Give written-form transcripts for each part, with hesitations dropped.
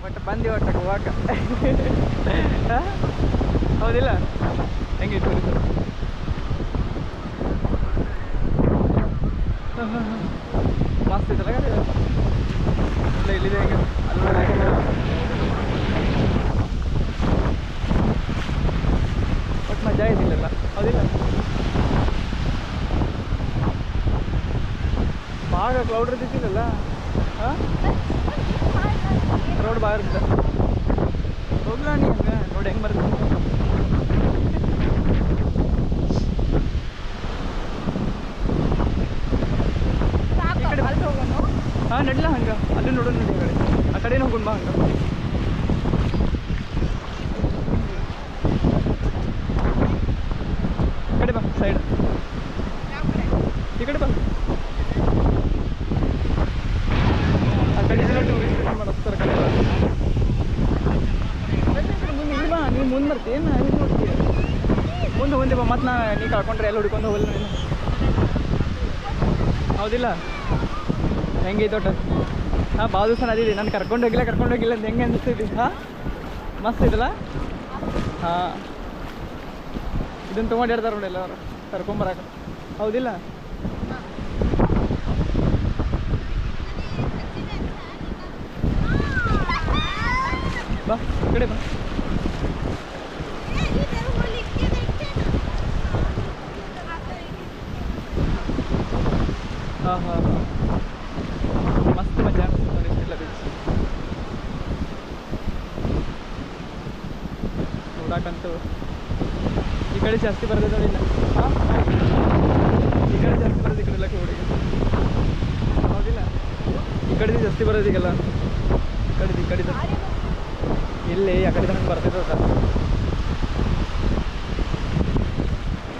ಒಟ್ಟು ಬಂದು ಒಟ್ಟು ಹೋಗಾಕ ಹೌದಿಲ್ಲ ಹೆಂಗೆ ಟೂರಿಸ್ಟ್ ಮಸ್ತ್ ಐತಲ್ಲ ಗಾಡಿ ಇಲ್ಲ ಇಲ್ಲಿದೆ ಹೆಂಗೆ ಅಲ್ಲಿ ಒಟ್ಟು ಮಜಾ ಇದ್ದಿಲ್ಲಲ್ಲ ಹೌದಿಲ್ಲ ಭಾಳ ಕ್ಲೌಡ್ ಇರ್ತಿದ್ದಿಲ್ಲಲ್ಲ ಹಾಂ ರೋಡ್ ಭಾಳ ಇರುತ್ತೆ ಹೋಗ್ಲಾ ನೀ ಹಂಗೆ ನೋಡಿ ಹೆಂಗೆ ಬರುತ್ತೆ ಹಾಂ ನಡ್ಲ ಹಂಗೆ ಅಲ್ಲಿ ನೋಡೋಣ ನೋಡಿ ಆ ಕಡೆ ಆ ಕಡೆನೇ ಹೋಗೋಣ ಬಾ ಹಂಗೆ ಈ ಕಡೆ ಬಾ ಸೈಡ್ ಈ ಕಡೆ ಬಾ ಆ ಕಡೆ ಟೂರಿಸ್ಟ್ ಮಾಡಿಸ್ತಾರೆ ಕಡೆ ಮುಂದೆ ಇಲ್ಲಿ ಬಾ ನೀವು ಮುಂದೆ ಬರ್ತೀಯ ಏನು ಹಿಂಗೆ ನೋಡ್ತೀಯ ಮುಂದೆ ಬಾ ಮತ್ತೆ ನೀ ಕಳ್ಕೊಂಡ್ರೆ ಎಲ್ಲ ಹುಡ್ಕೊಂಡು ಹೋಗಲ್ಲ ನೀನು ಹೌದಿಲ್ಲ ಹೆಂಗೆ ತೋಟ ಹಾಂ ಭಾಳ ದಿವಸ ನದಿದೆ ನಾನು ಕರ್ಕೊಂಡು ಹೋಗಿಲ್ಲ ಅಂತ ಹೆಂಗೆ ಅನಿಸ್ತಿದ್ವಿ ಹಾಂ ಮಸ್ತ್ ಇದಲ್ಲ ಹಾಂ ಇದನ್ನು ತೊಗೊಂಡಿರ್ತಾರೆ ನೋಡಿ ಎಲ್ಲ ಅವರು ಕರ್ಕೊಂಬರಕ್ಕೆ ಹೌದಿಲ್ಲ ಬಾ ಕಡೆ ಬಾ ಹಾಂ ಹಾಂ ಹಾಂ ಮಸ್ತ್ ಮಜಾ ಅನಿಸ್ತು ನೋಡಿ ಇಷ್ಟೆಲ್ಲ ಬೀಚ್ ನೋಡಕ್ಕಂತೂ ಈ ಕಡೆ ಜಾಸ್ತಿ ಬರೋದು ನೋಡಿಲ್ಲ ಹಾಂ ಈ ಕಡೆ ಜಾಸ್ತಿ ಬರೋದು ಈ ಕಡೆ ಎಲ್ಲ ಹುಡುಗಿ ಹೌದಿಲ್ಲ ಈ ಕಡೆ ಜಾಸ್ತಿ ಬರೋದು ಈಗೆಲ್ಲ ಈ ಕಡೆ ಇಲ್ಲಿ ಆ ಕಡೆ ನಮ್ಗೆ ಬರ್ತಿದ್ದ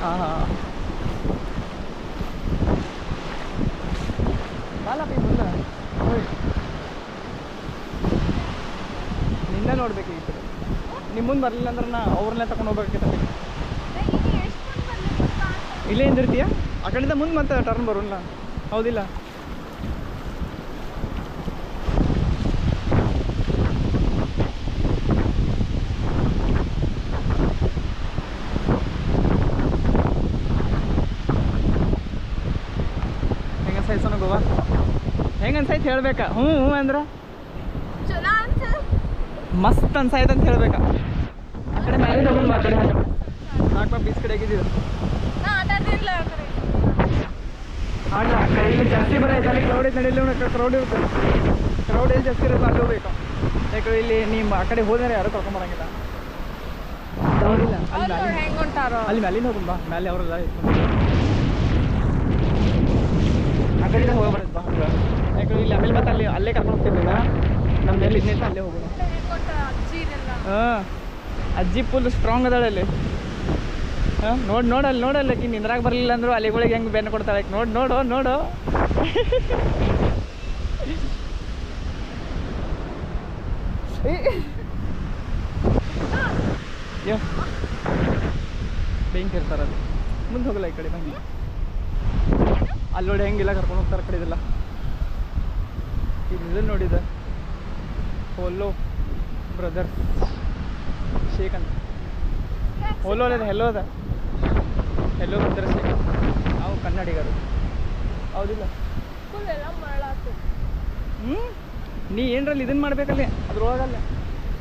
ಹಾಂ ಹಾಂ ಬಾಲಪ್ಪ ಮುಂದೆ ನಿನ್ನ ನೋಡ್ಬೇಕು ಈ ಕಡೆ ನಿಮ್ಮ ಮುಂದೆ ಬರಲಿಲ್ಲ ಅಂದ್ರೆ ನಾ ಅವ್ರನ್ನೇ ತಗೊಂಡು ಹೋಗ್ಬೇಕಿತ್ತ ಇಲ್ಲೇ ಹಿಂದಿರ್ತೀಯ ಆ ಕಡೆಯಿಂದ ಮುಂದೆ ಮತ್ತೆ ಟರ್ನ್ ಬರೋಲ್ಲ ಹೌದಿಲ್ಲ ಹೆಂಗೆ ಅನ್ಸಾಯ್ತು ಗೋವಾ ಹೆಂಗೆ ಅನ್ಸಾಯ್ತು ಹೇಳ್ಬೇಕಾ ಹ್ಞೂ ಅಂದ್ರೆ ಮಸ್ತ್ ಅನ್ಸಾಯ್ತು ಅಂತ ಹೇಳ್ಬೇಕಾ ಆ ಕಡೆ ಮೇಲೆ ತಗೊಂಡು ಆ ಕಡೆ ನಾಲ್ಕು ಬೀಚ್ ಕಡೆ ಆಗಿದ್ದೀವಿ ಆಟ ಇಲ್ಲಿ ಜಾಸ್ತಿ ಬರೈತೆ ಅಲ್ಲಿ ಕ್ರೌಡ್ ಐತೆ ನಡೀಲಿ ಕ್ರೌಡ್ ಇರುತ್ತೆ ಕ್ರೌಡ್ ಎಲ್ಲಿ ಜಾಸ್ತಿ ಇರುತ್ತೆ ಅಲ್ಲಿ ಹೋಗ್ಬೇಕು ಯಾಕಂದ್ರೆ ಇಲ್ಲಿ ನೀವು ಆ ಕಡೆ ಹೋದರೆ ಯಾರು ಕರ್ಕೊಂಬರಂಗಿಲ್ಲ ಹೌದಿಲ್ಲ ಅಲ್ಲಿ ಮ್ಯಾಲಿನ ಹೋಗೋಣ ಬಾ ಮ್ಯಾಲೆ ಅವ್ರಲ್ಲ ಆ ಕಡೆಯಿಂದ ಹೋಗ್ಬಾರ್ದು ಬಾ ಹಂಗೆ ಯಾಕಂದ್ರೆ ಇಲ್ಲಿ ಆಮೇಲೆ ಮತ್ತೆ ಅಲ್ಲಿ ಅಲ್ಲೇ ಕರ್ಕೊಂಡು ಹೋಗ್ತಿರ್ಲಿಲ್ಲ ನಮ್ಮ ಮೇಲೆ ಇನ್ನೇನು ಅಲ್ಲೇ ಹೋಗೋಣ ಹಾಂ ಅಜ್ಜಿ ಫುಲ್ ಸ್ಟ್ರಾಂಗ್ ಅದಾಳೆ ಅಲ್ಲಿ ಹಾಂ ನೋಡಲ್ಲ ಆಕಿ ನಿಂದ್ರಾಗ ಬರಲಿಲ್ಲ ಅಂದ್ರು ಅಲ್ಲಿಗಳಿಗೆ ಹೆಂಗೆ ಬೆನ್ನು ಕೊಡ್ತಾಳೆ ನೋಡು ಬೆಂಕಿ ಇರ್ತಾರೆ ಅಲ್ಲಿ ಮುಂದೆ ಹೋಗಲ್ಲ ಈ ಕಡೆ ಬಂದು ಅಲ್ಲಿ ನೋಡಿ ಹೆಂಗಿಲ್ಲ ಕರ್ಕೊಂಡು ಹೋಗ್ತಾರೆ ಕಡೆ ಇದೆಲ್ಲ ಇದನ್ನು ನೋಡಿದ ಹೋಲೋ ಬ್ರದರ್ಸ್ ಶೇಕ್ ಅಂತ ಹೋಲೋ ಅದ ಹೆಲೋ ಬ್ರದರ್ಸ್ ಶೇಕ್ ಅಂತ ನಾವು ಕನ್ನಡಿಗರು ಹೌದಿಲ್ಲ ನೀ ಏನರಲ್ಲಿ ಇದನ್ನು ಮಾಡ್ಬೇಕಲ್ಲೇ ಅದ್ರೊಳಗಲ್ಲ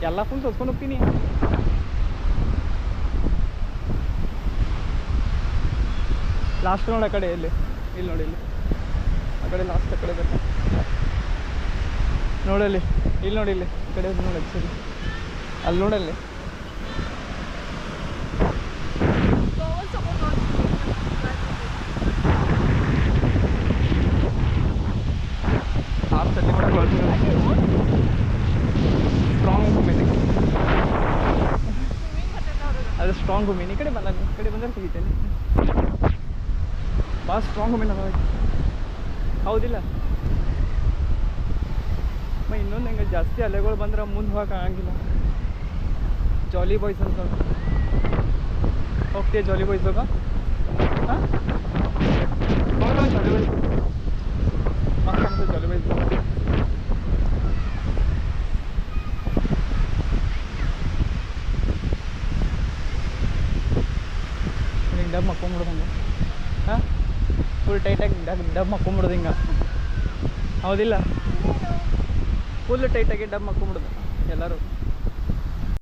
ಎಲ್ಲ ಫುಲ್ ತೋರ್ಸ್ಕೊಂಡು ಹೋಗ್ತೀನಿ ಲಾಸ್ಟ್ ನೋಡಿ ಆ ಕಡೆ ಇಲ್ಲಿ ನೋಡಿ ಇಲ್ಲಿ ಆ ಕಡೆ ಲಾಸ್ಟ್ ಆ ಕಡೆ ಬೇಕು ನೋಡಲ್ಲಿ ಇಲ್ಲಿ ನೋಡಿ ಇಲ್ಲಿ ಈ ಕಡೆ ನೋಡಿ ಸರಿ ಅಲ್ಲಿ ನೋಡಲ್ಲಿ ಸ್ಟ್ರಾಂಗ್ ಮೀನಿಂಗ್ ಅದು ಸ್ಟ್ರಾಂಗ್ ಮೀನ್ ಈ ಕಡೆ ಬಂದರೆ ತೆಗಿತೇನೆ ಭಾಳ ಸ್ಟ್ರಾಂಗ್ ಮೀನ್ ಅದ ಹೌದಿಲ್ಲ ಇನ್ನೊಂದು ಹೆಂಗೆ ಜಾಸ್ತಿ ಅಲೆಗಳು ಬಂದ್ರೆ ಮುಂದೆ ಹೋಗಕ್ಕೆ ಆಗಂಗಿಲ್ಲ ಜಾಲಿ ಬಾಯ್ಸ್ ಅಂತ ಹೋಗ್ತೀಯ ಜಾಲಿ ಬಾಯ್ಸ್ ಹೋಗ ಹಾಂ ಜಾಲಿ ಬಾಯ್ಸ್ ಮಸ್ತ್ ಜಾಲಿ ಬಾಯ್ಸ್ ಡಬ್ ಮಕ್ಕೊಂಬಿಡೋದು ಹಂಗೆ ಹಾಂ ಫುಲ್ ಟೈಟಾಗಿ ಡಬ್ ಮಕ್ಕೊಂಬಿಡೋದು ಹಿಂಗೆ ಹೌದಿಲ್ಲ ಫುಲ್ ಟೈಟಾಗಿ ಡಬ್ ಮಕ್ಕೊಂಬಿಡೋದು ಎಲ್ಲರೂ